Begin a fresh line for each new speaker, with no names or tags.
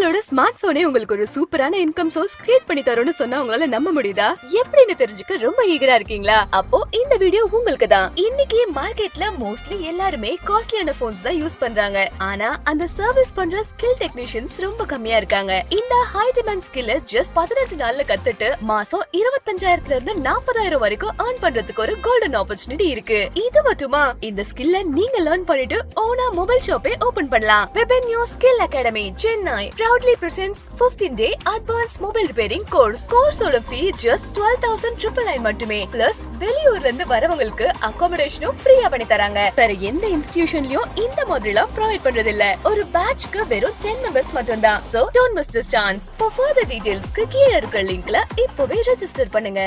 உங்களோட ஸ்மார்ட் போனே உங்களுக்கு ஒரு சூப்பரான இன்கம் சோர்ஸ் கிரியேட் பண்ணி தரும்னு சொன்னா உங்களால நம்ப முடியுதா? எப்படின்னு தெரிஞ்சுக்க ரொம்ப ஈகரா இருக்கீங்களா? அப்போ இந்த வீடியோ உங்களுக்கு தான். இன்னைக்கு மார்க்கெட்ல மோஸ்ட்லி எல்லாருமே காஸ்ட்லியான போன்ஸ் தான் யூஸ் பண்றாங்க. ஆனா அந்த சர்வீஸ் பண்ற ஸ்கில் டெக்னீஷியன்ஸ் ரொம்ப கம்மியா இருக்காங்க. இந்த ஹை டிமாண்ட் ஸ்கில்ல ஜஸ்ட் 15 நாள்ல கத்துட்டு மாசம் 25,000ல இருந்து 40,000 வரைக்கும் earn பண்றதுக்கு ஒரு கோல்டன் ஆப்பர்ச்சுனிட்டி இருக்கு. இது மட்டுமா, இந்த ஸ்கில்ல நீங்க லேர்ன் பண்ணிட்டு ஓனா மொபைல் ஷாப்பே ஓபன் பண்ணலாம். வெபென்யூ skill academy Chennai proudly presents 15-day advanced mobile repairing course. கோர்ஸோட ஃபீ just 12,999 மட்டுமே. பிளஸ் வெளியூர்ல இருந்து வரவங்களுக்கு அகாமடேஷனும் ஃப்ரீயா பண்ணி தராங்க. வேற எந்த இன்ஸ்டிடியூஷன்லயும் இந்த மாதிரிலாம் ப்ரொவைட் பண்றது இல்ல. ஒரு பேட்ச்க்கு வெறும் 10 மெம்பர்ஸ் மட்டும் தான். So don't miss this chance. For further details கீழ இருக்கிற லிங்க்ல இப்பவே ரெஜிஸ்டர் பண்ணுங்க.